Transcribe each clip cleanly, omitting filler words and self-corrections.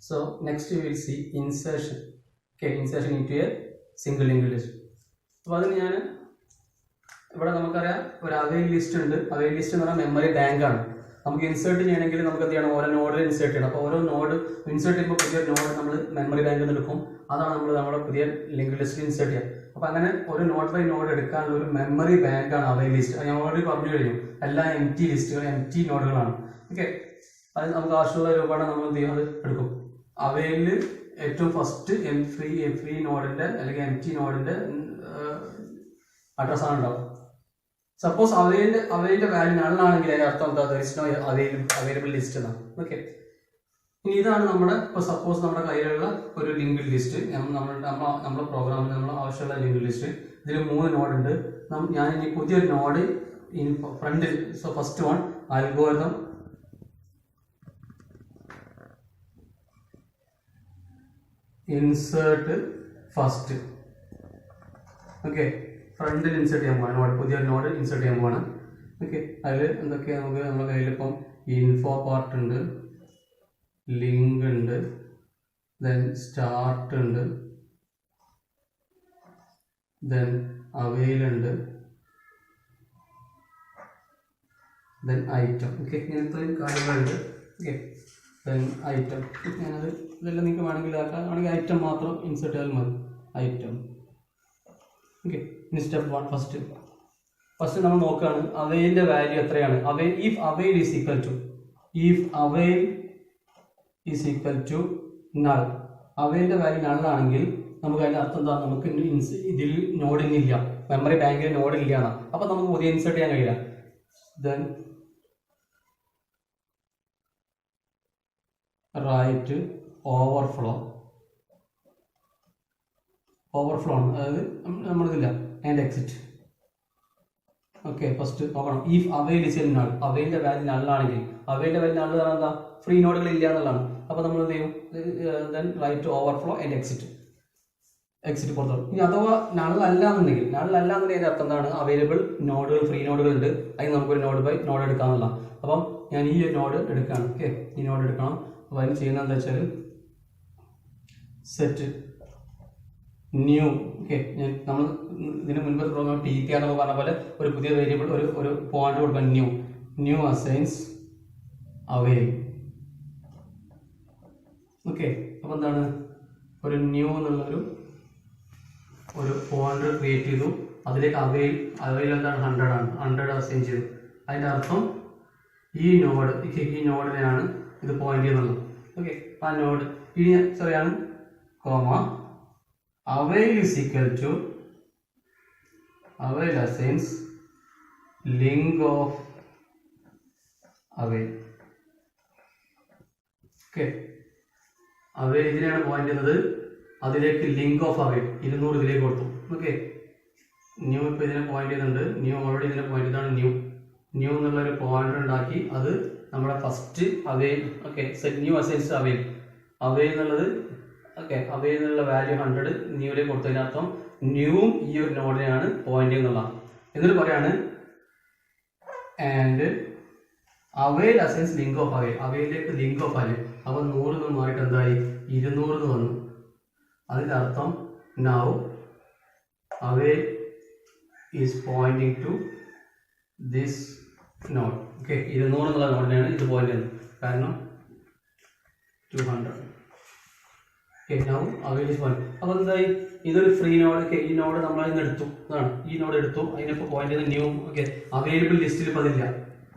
So next we will see insertion. Okay, insertion into a single linked list. അപ്പോൾ അതിന് ഞാൻ ഇവിടെ നമുക്കറിയാം ഒരു അവൈൽ ലിസ്റ്റ് ഉണ്ട്. അവൈൽ ലിസ്റ്റ് എന്ന് പറഞ്ഞാൽ മെമ്മറി ബാങ്ക് ആണ്. നമുക്ക് ഇൻസേർട്ട് ചെയ്യണമെങ്കിൽ നമുക്ക് എന്ത് ചെയ്യണം, ഓരോ നോഡിൽ ഇൻസേർട്ട് ചെയ്യണം. അപ്പോൾ ഓരോ നോഡ് ഇൻസേർട്ട് ചെയ്യുമ്പോൾ പുതിയ നോഡ് നമ്മൾ മെമ്മറി ബാങ്കിൽ നിന്ന് എടുക്കും. അതാണ് നമ്മുടെ പുതിയ ലിങ്ക് ലിസ്റ്റിൽ ഇൻസേർട്ട് ചെയ്യുക. അപ്പോൾ അങ്ങനെ ഒരു നോഡ് ബൈ നോഡ് എടുക്കാനുള്ള ഒരു മെമ്മറി ബാങ്കാണ് അവൈൽ ലിസ്റ്റ്. ഞാൻ ഓൾറെഡി പറഞ്ഞു കഴിഞ്ഞു, എല്ലാ എം ടി ലിസ്റ്റുകൾ എം ടി നോഡുകളാണ്. ഓക്കെ, അത് നമുക്ക് ആവശ്യമുള്ള രൂപമാണ് നമ്മൾ എന്ത് ചെയ്യും, അത് എടുക്കും. അവയിൽ ഏറ്റവും ഫസ്റ്റ് ഫ്രീ നോഡിന്റെ അല്ലെങ്കിൽ എം ടി നോഡിന്റെ അഡ്രസ്സാണ് ഉണ്ടാവും. സപ്പോസ് അവയിലെ വാല്യൂ നള്ളാണെങ്കിൽ അതിന്റെ അർത്ഥം എന്താ, അവൈലബിൾ ലിസ്റ്റ് എന്നാണ്. ഓക്കെ, ഇനി ഇതാണ് നമ്മുടെ ഇപ്പോൾ സപ്പോസ് നമ്മുടെ കയ്യിലുള്ള ഒരു ലിങ്ക് ലിസ്റ്റ്. നമ്മുടെ പ്രോഗ്രാമിൽ നമ്മൾ ആവശ്യമുള്ള ലിങ്ക് ലിസ്റ്റ്. ഇതിൽ 3 നോഡ് ഉണ്ട്. ഞാൻ ഇനി പുതിയൊരു നോഡ് ഫ്രണ്ടിൽ, so first one algorithm insert first. Okay, ഫ്രണ്ടിൽ ഇൻസേർട്ട് ചെയ്യാൻ പോവാണ് നോഡ്, പുതിയൊരു നോഡ് ഇൻസേർട്ട് ചെയ്യാൻ പോവാണ്. ഓക്കെ, അതിൽ എന്തൊക്കെയാണ് നമുക്ക് നമ്മുടെ കയ്യിൽ ഇപ്പം ഇൻഫോ പാർട്ട് ഉണ്ട്, ലിങ്ക് ഉണ്ട്, ദെൻ സ്റ്റാർട്ട് ഉണ്ട്, ദെൻ അവൈൽ ഉണ്ട്, ദെൻ ഐറ്റം. ഓക്കെ, ഇങ്ങനെ ഇത്രയും കാര്യങ്ങളുണ്ട്. Okay, then item. ഞാനത് ഇതെല്ലാം നിങ്ങൾക്ക് വേണമെങ്കിൽ ആണെങ്കിൽ ഐറ്റം മാത്രം ഇൻസേർട്ട് ചെയ്താൽ മതി. ഐറ്റം. ഓക്കെ, ഇനി സ്റ്റെപ്പ് 1 ഫസ്റ്റ് നമ്മൾ നോക്കുകയാണ് അവയിലിൻ്റെ വാല്യൂ എത്രയാണ്. If avail is equal to null. അവയിലിൻ്റെ വാല്യൂ നള്ളാണെങ്കിൽ നമുക്ക് അതിൻ്റെ അർത്ഥം എന്താ, നമുക്ക് ഇതിൽ നോഡിനില്ല, മെമ്മറി ബാങ്കിൽ നോഡില്ല എന്നാണ്. അപ്പം നമുക്ക് പുതിയ ഇൻസേർട്ട് ചെയ്യാൻ കഴിയില്ല. ദെൻ റൈറ്റ് ഓവർഫ്ലോ ആണ്, അതായത് നമ്മളിതില്ല, ആൻഡ് എക്സിറ്റ്. ഓക്കെ, ഫസ്റ്റ് നോക്കണം if avail is a null. അവൈലിൻ്റെ വാല്യൂ നള്ളാണെങ്കിൽ, അവൈലിൻ്റെ വാല്യൂ നൾ പറഞ്ഞാൽ എന്താ, ഫ്രീ നോഡുകൾ ഇല്ല എന്നുള്ളതാണ്. അപ്പോൾ നമ്മൾ എന്ത് ചെയ്യും, then write overflow and exit പുറത്തു. ഇനി അഥവാ നള്ളല്ല എന്നുണ്ടെങ്കിൽ അതിൻ്റെ അർത്ഥം എന്താണ്, അവൈലബിൾ നോഡുകൾ, ഫ്രീ നോഡുകൾ ഉണ്ട്, അതിന് നമുക്കൊരു നോഡ് ബൈ നോഡ് എടുക്കാമെന്നുള്ള. അപ്പം ഞാൻ ഈ നോഡ് എടുക്കുകയാണ്. ഓക്കെ, ഈ നോഡ് എടുക്കണം. അപ്പോൾ അതിന് ചെയ്യുന്നത് എന്താ വെച്ചാൽ സെറ്റ് ന്യൂ. ഓക്കെ, നമ്മൾ ഇതിന് മുൻപ് പ്രോഗ്രാം TK എന്നൊക്കെ പറഞ്ഞ പോലെ ഒരു പുതിയ വേരിയബിൾ ഒരു പോയിന്റ് കൊടുക്കാൻ, ന്യൂ അസൈൻസ് അവൈൽ. ഓക്കെ, അപ്പോൾ എന്താണ്, ഒരു ന്യൂ എന്നുള്ളൊരു പോയിന്റ് ക്രിയേറ്റ് ചെയ്തു. അതിലേക്ക് അവൈൽ എന്താണ് 100 ആണ്, 100 അസൈൻ ചെയ്തു. അതിൻ്റെ അർത്ഥം ഈ നോഡിനെയാണ് ഇത് പോയിന്റ് ചെയ്യുന്നുള്ളത്. ഓക്കെ, ആ നോഡ് ഇനി ചെറിയാണ് comma avail is equal to avail assigns link of avail. Okay, avail ഇതിനെയാണ് പോയിന്റ് ചെയ്യുന്നത്, അതിലേക്ക് ലിങ്ക് ഓഫ് അവൈൽ 200 ഇതിലേക്ക് കൊടുത്തു. ഓക്കെ, ന്യൂ ഇപ്പോൾ ഇതിനെ പോയിന്റ് ചെയ്യുന്നുണ്ട്, ന്യൂ ഓൾറെഡി ഇതിനെ പോയിന്റ് ചെയ്താണ്. ന്യൂ എന്നുള്ളൊരു പോയിന്റർ ഉണ്ടാക്കി, അത് നമ്മുടെ first avail. Okay, set new assigns avail എന്നുള്ളത്. ഓക്കെ, അവൈൽ എന്നുള്ള വാല്യൂ 100 ന്യൂവിലേക്ക് കൊടുത്തതിനർത്ഥം ന്യൂവും ഈ ഒരു നോഡിനെയാണ് പോയിന്റ് ചെയ്യുന്നുള്ള. എന്നിട്ട് പറയാണ് and avail assigns link of avail, അവയിലേക്ക് ലിങ്ക് ഓഫ് അവൈൽ. അപ്പോൾ 100 നിന്ന് മാറിയിട്ട് എന്തായി, 200 വന്നു. അതിൻ്റെ അർത്ഥം now avail is pointing to this node. Okay, 200 എന്നുള്ള നോഡിനെയാണ് ഇത് പോയിന്റ് ചെയ്യുന്നത്, കാരണം 200. Okay, now avail is point. അപ്പോൾ എന്തായി, ഇതൊരു ഫ്രീ നോഡ്. ഓക്കെ, ഈ നോഡ് നമ്മൾ അതിന് എടുത്തു, അതാണ് ഈ നോഡ് എടുത്തു, അതിനിപ്പോൾ പോയിന്റ് ചെയ്യുന്ന ന്യൂ. ഓക്കെ, അവൈലബിൾ ലിസ്റ്റിൽ ഇപ്പോൾ അതില്ല.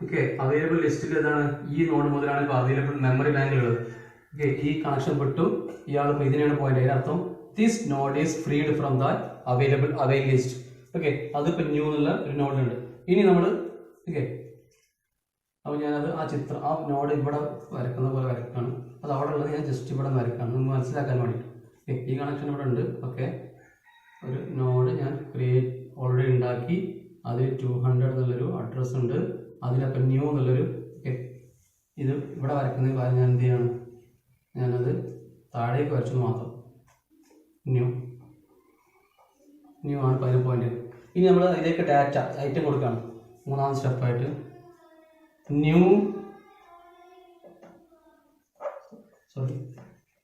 ഓക്കെ, അവൈലബിൾ ലിസ്റ്റിൽ എന്താണ്, ഈ നോഡ് മുതലാണ് ഇപ്പോൾ അവൈലബിൾ മെമ്മറി ബാങ്കിലുള്ളത്. ഓക്കെ, ഈ കണക്ഷൻ വിട്ടു, ഇയാൾ ഇപ്പോൾ ഇതിനാണ് പോയിന്റ്. അതിനർത്ഥം this node is freed from that avail list. Okay, അതിപ്പോൾ ന്യൂ എന്നുള്ള ഒരു നോഡിലുണ്ട്. ഇനി നമ്മൾ ഓക്കെ, അപ്പോൾ ഞാനത് ആ നോഡ് ഇവിടെ വരക്കുന്ന പോലെ വരക്കാണ്. അത് അവിടെ ഉള്ളത് ഞാൻ ജസ്റ്റ് ഇവിടെ വരക്കാണ്, നമുക്ക് മനസ്സിലാക്കാൻ വേണ്ടിയിട്ട്. ഓക്കെ, ഈ കണക്ഷൻ ഇവിടെ ഉണ്ട്. ഓക്കെ, ഒരു നോഡ് ഞാൻ ഓൾറെഡി ഉണ്ടാക്കി, അതിൽ 200 എന്നുള്ളൊരു അഡ്രസ്സ് ഉണ്ട്, അതിലപ്പം ന്യൂ എന്നുള്ളൊരു. ഓക്കെ, ഇത് ഇവിടെ വരക്കുന്നതിന് പകരം ഞാൻ എന്ത് ചെയ്യണം, ഞാനത് താഴേക്ക് വരച്ചത് മാത്രം. ന്യൂ ആണ് 10 പോയിന്റ്. ഇനി നമ്മൾ അതിലേക്ക് ഡാറ്റ ഐറ്റം കൊടുക്കുകയാണ്. 3ാമത്തെ സ്റ്റെപ്പായിട്ട് new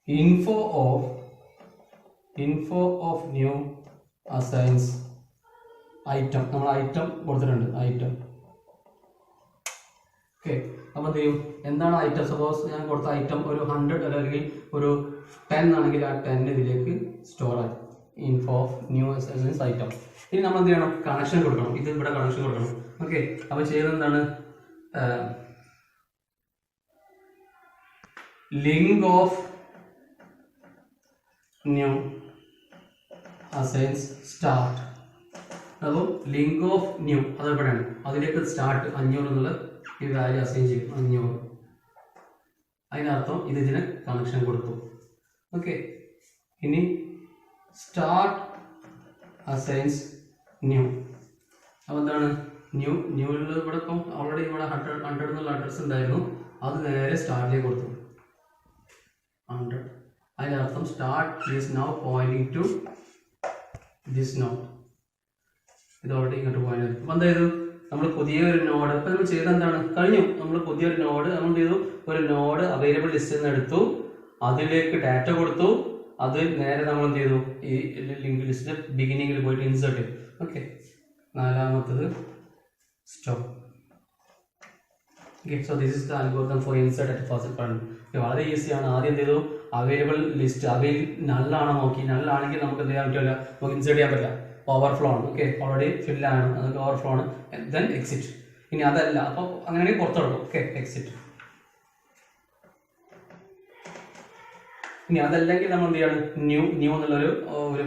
info of new assigns item. നമ്മൾ ഐറ്റം കൊടുത്തിട്ടുണ്ട് ഐറ്റം. ഓക്കെ, അപ്പോൾ എന്ത് ചെയ്യും, എന്താണ് ഐറ്റം? സപ്പോസ് ഞാൻ കൊടുത്ത ഐറ്റം ഒരു 100 അല്ലെങ്കിൽ ഒരു 10 ആണെങ്കിൽ ആ 10 ഇതിലേക്ക് സ്റ്റോർ ആയി. Info of new assigns item. ഇനി നമ്മൾ എന്ത് ചെയ്യണം, കണക്ഷൻ കൊടുക്കണം. ഇത് ഇവിടെ കണക്ഷൻ കൊടുക്കണം. ഓക്കെ, അപ്പോൾ ചെയ്യുന്നത് എന്താണ്, link of new assigns start. അപ്പോൾ ലിങ്ക് ഓഫ് ന്യൂ അത് എവിടെയാണ്, അതിലേക്ക് സ്റ്റാർട്ട് 500 എന്നുള്ള ഈ വാല്യൂ അസൈൻ ചെയ്യും 500. അതിനർത്ഥം ഇതിന് കണക്ഷൻ കൊടുത്തു. ഓക്കെ, ഇനി സ്റ്റാർട്ട് അസൈൻസ് ന്യൂ. അപ്പോൾ എന്താണ് ന്യൂവിൽ ഇവിടെ ഇപ്പം ഓൾറെഡി ഇവിടെ 100 എന്നുള്ള അഡ്രസ് ഉണ്ടായിരുന്നു, അത് നേരെ സ്റ്റാർട്ടിലേക്ക് കൊടുത്തു 100. അതിനർത്ഥം start is now pointing to this node. ഇത് ഓൾറെഡി ഇങ്ങോട്ട് പോയിന്റ്. അപ്പം എന്തായത്, നമ്മൾ പുതിയൊരു നോഡ് ഇപ്പം നമ്മൾ ചെയ്ത എന്താണ്, കഴിഞ്ഞു. നമ്മൾ പുതിയൊരു നോഡ് നമ്മൾ എന്ത് ചെയ്തു, ഒരു നോഡ് അവൈലബിൾ ലിസ്റ്റിൽ നിന്ന് എടുത്തു, അതിലേക്ക് ഡാറ്റ കൊടുത്തു, അത് നേരെ നമ്മൾ എന്ത് ചെയ്തു, ഈ ലിങ്ക് ലിസ്റ്റിന്റെ ബിഗിനിങ്ങിൽ പോയിട്ട് ഇൻസേർട്ട് ചെയ്തു. ഓക്കെ, നാലാമത്തത് stop. Okay, so this is the algorithm for insert at first part. വളരെ ഈസിയാണ്. ആദ്യം എന്ത് ചെയ്തു, അവൈലബിൾ ലിസ്റ്റ് അവൈൽ നല്ലാണോ നോക്കി. നല്ലാണെങ്കിൽ നമുക്ക് എന്ത് ചെയ്യാൻ പറ്റില്ല, നമുക്ക് ഇൻസേർട്ട് ചെയ്യാൻ പറ്റില്ല, ഓവർഫ്ലോ ആണ്. ഓക്കെ, ഓൾറെഡി ഫില്ലാണ്, അതൊക്കെ ഓവർഫ്ലോ ആണ്. Then exit. ഇനി അതല്ല, അപ്പോൾ അങ്ങനെയാണെങ്കിൽ പുറത്തെടുക്കും. Okay, exit. ഇനി അതല്ലെങ്കിൽ നമ്മൾ എന്ത് ചെയ്യാണ്, ന്യൂ എന്നുള്ളൊരു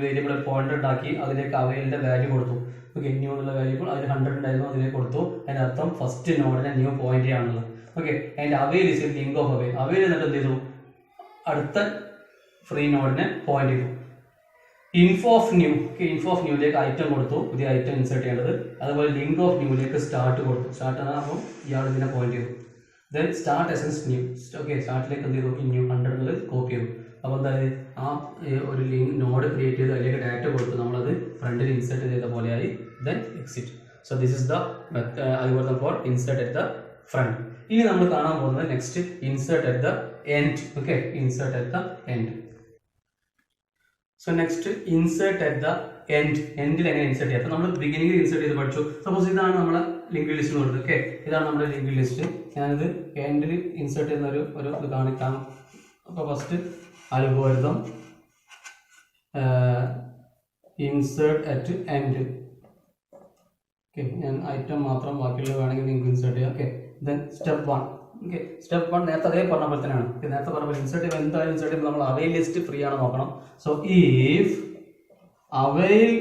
വേരിയബിൾ പോയിന്റ് ഉണ്ടാക്കി അതിലേക്ക് അവൈലിന്റെ വാല്യൂ കൊടുത്തു. ഓക്കെ, ന്യൂ എന്നുള്ള വേരിയബിൾ അതിൽ 100 ഉണ്ടായിരുന്നു, അതിലേക്ക് കൊടുത്തു. അതിന്റെ അർത്ഥം ഫസ്റ്റ് നോഡിനെ ന്യൂ പോയിന്റ് ചെയ്യാനുള്ളത്. ഓക്കെ, അതിന്റെ avail is link of avail. Avail എന്നിട്ട് എന്ത് ചെയ്തു, അടുത്ത ഫ്രീ നോഡിനെ പോയിന്റ് ചെയ്തു. Info of new. Info of ന്യൂയിലേക്ക് ഐറ്റം കൊടുത്തു, പുതിയ ഐറ്റം ഇൻസേർട്ട് ചെയ്യേണ്ടത്. അതുപോലെ ലിങ്ക് ഓഫ് ന്യൂയിലേക്ക് സ്റ്റാർട്ട് കൊടുത്തു. സ്റ്റാർട്ട് ആണ്, അപ്പം ഇയാൾ ഇതിനെ പോയിന്റ് ചെയ്തു. Then start assigns new. Okay, സ്റ്റാർട്ടിലേക്ക് എന്ത് ചെയ്തു, ന്യൂ 100 കോപ്പി ചെയ്തു. അപ്പോൾ എന്തായാലും ആ ഒരു ലിങ്ക് നോഡ് ക്രിയേറ്റ് ചെയ്ത് അതിലേക്ക് ഡാറ്റ കൊടുത്ത് നമ്മളത് ഫ്രണ്ടിൽ ഇൻസേർട്ട് ചെയ്ത പോലെയായി. Then exit. So this is the algorithm for insert at the front. ഇനി നമ്മൾ കാണാൻ പോകുന്നത് next insert at the end. Okay, insert at the end. So next insert at the end. എൻഡിൽ എങ്ങനെ ഇൻസേർട്ട് ചെയ്യാം? അപ്പോൾ നമ്മൾ ബിഗിനിങ്ങിൽ ഇൻസേർട്ട് ചെയ്ത് പഠിച്ചു. സപ്പോസ് ഇതാണ് നമ്മളെ ലിങ്ക് ലിസ്റ്റ് എന്ന് പറയുന്നത്. ഓക്കെ, ഇതാണ് നമ്മുടെ ലിങ്ക് ലിസ്റ്റ്. ഞാനിത് എൻഡിൽ ഇൻസേർട്ട് ചെയ്യുന്ന ഒരു ഇത് കാണിക്കാം. അപ്പോൾ first algorithm insert at end. Okay, ഞാൻ ഐറ്റം മാത്രം ബാക്കിയുള്ളത് വേണമെങ്കിൽ നിങ്ങൾക്ക് ഇൻസേർട്ട് ചെയ്യാം. Okay, then step 1. Okay, step 1 നേരത്തെ അതേ പറഞ്ഞ പോലെ തന്നെയാണ്. നേരത്തെ പറഞ്ഞ പോലെ ഇൻസേർട്ട് ചെയ്യുമ്പോൾ എന്തായാലും ഇൻസേർട്ട് ചെയ്യുമ്പോൾ നമ്മൾ അവൈൽ ലിസ്റ്റ് ഫ്രീ ആണ് നോക്കണം. So if avail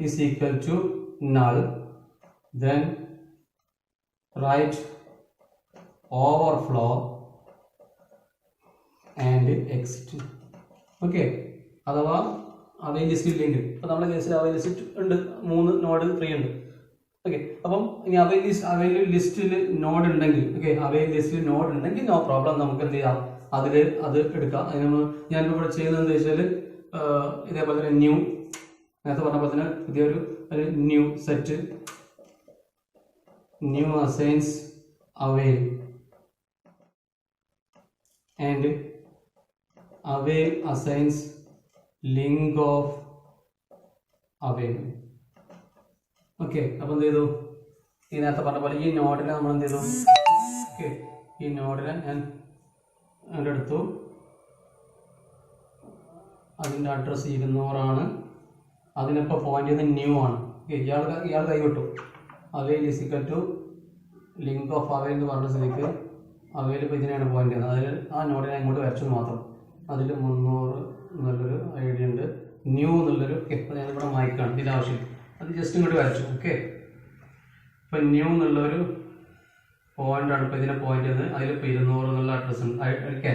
is equal to null, then write overflow and exit. Okay, അഥവാ അവൈൽ ലിസ്റ്റ് ഇല്ലെങ്കിൽ, ഇപ്പം നമ്മുടെ കേസിൽ അവൈൽ ലിസ്റ്റ് ഉണ്ട്, 3 നോഡ് ഫ്രീ ഉണ്ട്. ഓക്കെ, അപ്പം ഇനി അവൈൽ ലിസ്റ്റിൽ നോഡ് ഉണ്ടെങ്കിൽ, ഓക്കെ, അവൈൽ ലിസ്റ്റിൽ നോഡ് ഉണ്ടെങ്കിൽ നോ പ്രോബ്ലം, നമുക്ക് എന്ത് ചെയ്യാം, അത് എടുക്കാം. അതിന് ഞാനിപ്പോൾ ഇവിടെ ചെയ്യുന്നത് എന്താ വെച്ചാൽ, ഇതേപോലെ തന്നെ ന്യൂ, നേരത്തെ പറഞ്ഞ പോലെ തന്നെ പുതിയൊരു new set, new assigns avail and avail assigns link of avail. Okay, അപ്പോൾ എന്ത് ചെയ്തു, ഈ നേരത്തെ പറഞ്ഞ പോലെ ഈ നോഡിനെ നമ്മൾ എന്ത് ചെയ്തു, ഓക്കെ, ഈ നോഡിനെ ഞാൻ എടുത്തു, അതിൻ്റെ അഡ്രസ്സ് 200 അതിനിപ്പോൾ പോയിന്റ് ചെയ്ത് ന്യൂ ആണ്. ഓക്കെ, ഇയാൾ കൈവിട്ടു. Avail is equal to link of avail എന്ന് പറഞ്ഞ സ്ഥിതിക്ക് അവൈൽ ഇപ്പോൾ ഇതിനെയാണ് പോയിന്റ് ചെയ്യുന്നത്. അതിൽ ആ നോഡിനെ ഇങ്ങോട്ട് വരച്ചു മാത്രം. അതിൽ 300 എന്നുള്ളൊരു ഐഡിയ ഉണ്ട്, ന്യൂ എന്നുള്ളൊരു. ഓക്കെ, അപ്പോൾ ഞാനിവിടെ മായ്ക്കാണ്, ഇതിൻ്റെ ആവശ്യം, അത് ജസ്റ്റ് ഇങ്ങോട്ട് വരച്ചു. ഓക്കെ, ഇപ്പം ന്യൂ എന്നുള്ളൊരു പോയിന്റാണ് ഇപ്പോൾ ഇതിനെ പോയിന്റ് ചെയ്ത്. അതിലിപ്പോൾ 200 എന്നുള്ള അഡ്രസ്സ് ഉണ്ട്. Okay,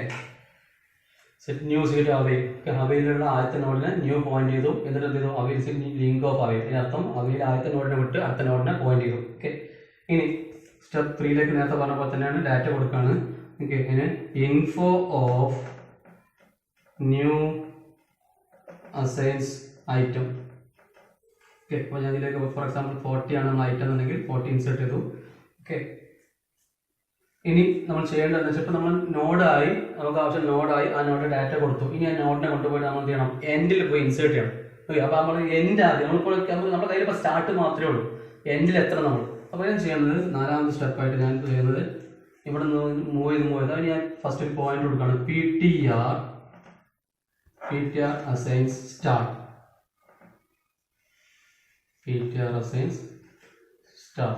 set new seat avail. അവൈലുള്ള ആദ്യത്തെ നോഡിനെ ന്യൂ പോയിന്റ് ചെയ്തു. എന്നിട്ട് എന്ത് ചെയ്തു, അവൈൽ ലിങ്ക് ഓഫ് അവൈൽ. ഇതിനർത്ഥം അവൈൽ ആദ്യത്തെ നോഡിനെ വിട്ട് അടുത്ത നോഡിനെ പോയിന്റ് ചെയ്തു. ഓക്കെ, ഇനി സ്റ്റെപ്പ് 3ലേക്ക് നേരത്തെ പറഞ്ഞ പോലെ തന്നെയാണ് ഡാറ്റ കൊടുക്കുകയാണ്. ഓക്കെ, ഇനി info of new assigns item. Okay, അപ്പോൾ ഞാൻ ഇതിലേക്ക് ഫോർ എക്സാമ്പിൾ 40 ആണ് നമ്മൾ ഐറ്റം എന്നുണ്ടെങ്കിൽ 40 ഇൻസേർട്ട് ചെയ്തു. ഓക്കെ, ഇനി നമ്മൾ ചെയ്യേണ്ടതെന്ന് വെച്ചാൽ ഇപ്പോൾ നമ്മൾ നോഡായി, നമുക്ക് ആവശ്യം നോഡായി, ആ നോഡ് ഡാറ്റ കൊടുത്തു. ഇനി ആ നോഡിനെ കൊണ്ടുപോയിട്ട് നമ്മൾ എന്ത് ചെയ്യണം, എൻഡിൽ പോയി ഇൻസേർട്ട് ചെയ്യണം. ഓക്കെ, അപ്പോൾ നമ്മൾ എൻഡ് ആദ്യം നമ്മളിപ്പോൾ നമ്മുടെ കയ്യിൽ ഇപ്പോൾ സ്റ്റാർട്ട് മാത്രമേ ഉള്ളൂ, എൻഡിൽ എത്ര നമ്മൾ. അപ്പോൾ ഞാൻ ചെയ്യുന്നത് 4ാമത്തെ സ്റ്റെപ്പായിട്ട് ഞാൻ ചെയ്യുന്നത് ഇവിടെ നിന്ന് മൂവ് ചെയ്ത് അതിന് ഞാൻ ഫസ്റ്റ് ഒരു പോയിന്റ് കൊടുക്കുകയാണ്. PTR assigns start. PTR assigns start.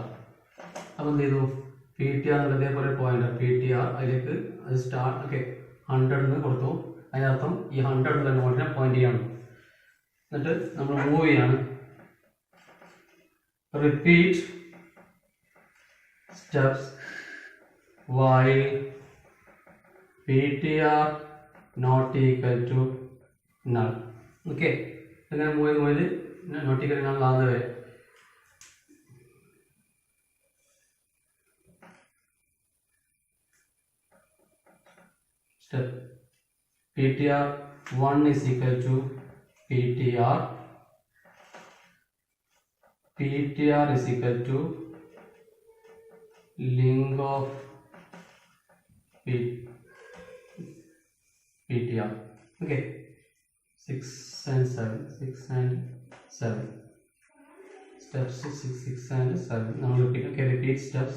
അപ്പോൾ എന്ത് ചെയ്തു, PTR ഇതേപോലെ പോയിന്റ് PTR അതിലേക്ക് അത് സ്റ്റാർട്ട്. ഓക്കെ, 100 കൊടുത്തു. അതിനർത്ഥം ഈ 100 നോട്ടിനെ പോയിന്റ് ചെയ്യണം. എന്നിട്ട് നമ്മൾ മൂവ് ചെയ്യാണ്. Repeat steps while PTR not equal to null. Okay, ഇങ്ങനെ മൂവ് ചെയ്ത് നോട്ട് ഈക്വൽ നൾ ആകുന്നത് വരെ. Step PTR1 is equal to PTR is equal to link of PTR. Okay, 6 and 7 steps 6 and 7. Now repeat steps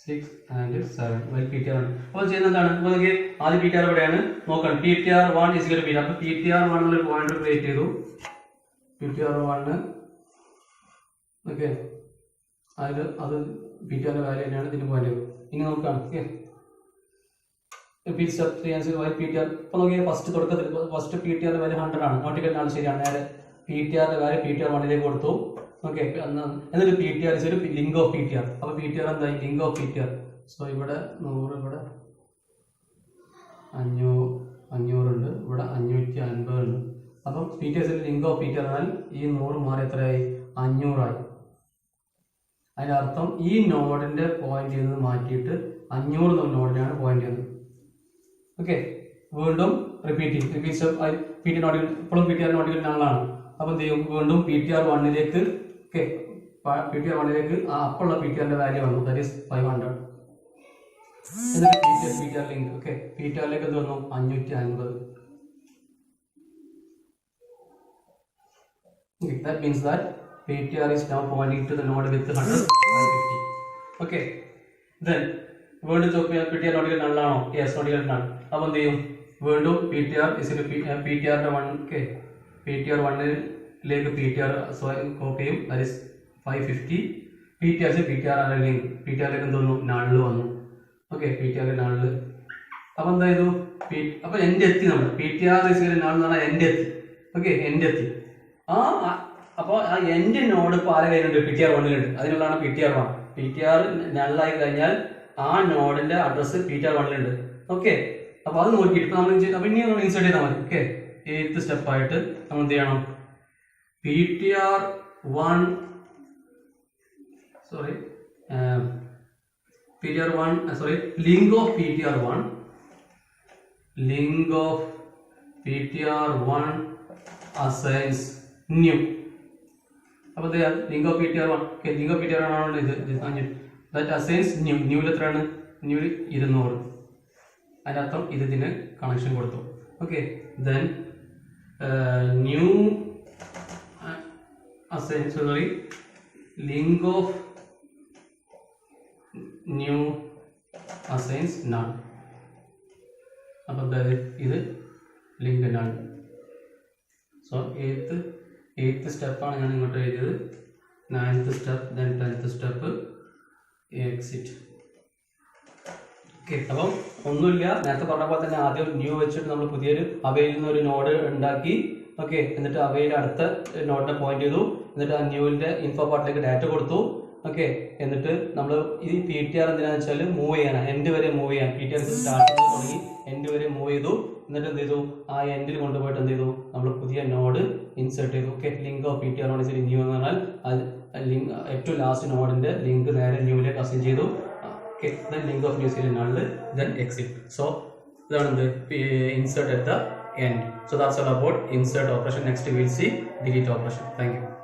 6 and 7 while PTR. അപ്പോൾ ചെയ്യുന്നതാണ്, നമുക്ക് ആദ്യം PTR എവിടെയാണ് നോക്കണം. PTR1 is equal to PTR. അപ്പോൾ PTR1 ഒരു പോയിന്റ് ക്രിയേറ്റ് ചെയ്തു. PTR1 okay, അത് PTR വാല്യൂ തന്നെയാണ് ഇതിന് പോയിന്റ് ചെയ്തു. ഇനി നോക്കാം. Okay, repeat step 3 and 6 while PTR. അപ്പോൾ നോക്കിയാൽ ഫസ്റ്റ് PTR വാല്യൂ 100 ആണ്, നോട്ട് ഈക്വൽ ആണ്, ശരിയാണ്. നേരെ PTR വാല്യൂ PTR1 കൊടുത്തു. ഓക്കെ, എന്നിട്ട് PTR is ഒരു ലിങ്ക് ഓഫ് PTR. അപ്പോൾ PTR എന്തായി, ലിങ്ക് ഓഫ് PTR. സോ ഇവിടെ 100, ഇവിടെ 500 ഉണ്ട്, ഇവിടെ 550 ഉണ്ട്. അപ്പം PTR is link of PTR എന്നാൽ ഈ 100 മാറി എത്രയായി, 500 ആയി. അതിനർത്ഥം ഈ നോഡിന്റെ പോയിന്റ് ചെയ്യുന്നത് മാറ്റിയിട്ട് 500 നോഡിനാണ് പോയിന്റ് ചെയ്യുന്നത്. ഓക്കെ, വീണ്ടും റിപ്പീറ്റ് PTR നോട്ട് ഇപ്പോഴും PTR നോട്ട് നള്ളാണ്. അപ്പോൾ എന്ത് ചെയ്യും, വീണ്ടും PTR1ലേക്ക് ഓക്കെ, PTR1ലേക്ക് അപ്പോഴുള്ള PTRന്റെ വാല്യൂ വന്നു, ദാറ്റ് ഈസ് 500. എന്നിട്ട് PTR ലിങ്ക് ഓക്കെ, PTRലേക്ക് എന്ത് വന്നു, 550. That means that PTR is now pointing to the node with 100 550. Okay, then വീണ്ടും PTR നോട്ട് ഈക്വൽ നൾ ആണോ, യെസ് നോട്ട് ഈക്വൽ നൾ. അപ്പോൾ എന്ത് ചെയ്യും, വീണ്ടും PTR PTR1 ഓക്കെ, PTR1ലേക്ക് PTR കോപ്പി ചെയ്യും, ദാറ്റ് ഈസ് 550. PTR ലിങ്ക് PTRലേക്ക് എന്ത് വന്നു, നള്ള് വന്നു. Okay, PTR null. അപ്പോൾ എന്താ ചെയ്തു, അപ്പോൾ എൻ്റെ എത്തി നമ്മൾ PTR is equal to null എന്ന് പറഞ്ഞാൽ എൻ്റെ എത്തി. ഓക്കെ, എൻ്റെ എത്തി. അപ്പോൾ ആ എൻ്റെ നോഡ് ഇപ്പോൾ ആരെ കയ്യിലുണ്ട്, PTR1ലുണ്ട്. അതിനുള്ളതാണ് PTR1. PTR നള്ളായി കഴിഞ്ഞാൽ ആ നോഡിന്റെ അഡ്രസ്സ് PTR1ലുണ്ട്. ഓക്കെ, അപ്പോൾ അത് നോക്കിയിട്ട് ഇപ്പോൾ നമ്മൾ അപ്പോൾ ഇനി നമ്മൾ ഇൻസേർട്ട് ചെയ്താൽ മതി. ഓക്കെ, 8th സ്റ്റെപ്പായിട്ട് നമ്മൾ എന്ത് ചെയ്യണം, PTR1 link of PTR1 assigns new. അപ്പോൾ link of PTR1 okay, link of PTR1 ആണ് ഇത് ദാറ്റ് അസൈൻസ് ന്യൂവിൽ എത്രയാണ്, ന്യൂവിൽ 200. അതിനർത്ഥം ഇതിന് കണക്ഷൻ കൊടുത്തു. Okay, then new assigns link of new assigns none. അപ്പോൾ ഇത് ലിങ്ക് നൺ. സോ 8th സ്റ്റെപ്പാണ് ഞാൻ ഇങ്ങോട്ട് എഴുതിയത്. 9th step, then 10th step exit. Okay, അപ്പം ഒന്നുമില്ല, നേരത്തെ പറഞ്ഞ പോലെ തന്നെ ആദ്യം ന്യൂ വെച്ചിട്ട് നമ്മൾ പുതിയൊരു അവയിൽ നിന്ന് ഒരു നോഡ് ഉണ്ടാക്കി. ഓക്കെ, എന്നിട്ട് അവയിൽ അടുത്ത നോഡിനെ പോയിന്റ് ചെയ്തു. എന്നിട്ട് ആ ന്യൂവിന്റെ ഇൻഫോ പാർട്ടിലേക്ക് ഡാറ്റ കൊടുത്തു. ഓക്കെ, എന്നിട്ട് നമ്മൾ ഈ PTR എന്തിനാന്ന് വെച്ചാൽ മൂവ് ചെയ്യാനാണ്, എൻഡ് വരെ മൂവ് ചെയ്യാൻ. PTR സ്റ്റാർട്ട് തുടങ്ങി എൻഡ് വരെ മൂവ് ചെയ്തു. എന്നിട്ട് എന്ത് ചെയ്തു, ആ എൻഡിൽ കൊണ്ടുപോയിട്ട് എന്ത് ചെയ്തു, നമ്മൾ പുതിയ നോഡ് ഇൻസേർട്ട് ചെയ്തു. Okay, link of PTR node is new എന്ന് പറഞ്ഞാൽ ലിങ്ക് ഏറ്റവും ലാസ്റ്റ് നോഡിന്റെ ലിങ്ക് നേരെ ന്യൂവിലേക്ക് അസൈൻ ചെയ്തു. Okay, then link of new serial null, then exit. So ഇതാണ് എന്ത്, insert at the end. So that's all about insert operation. Next we will see delete operation. Thank you.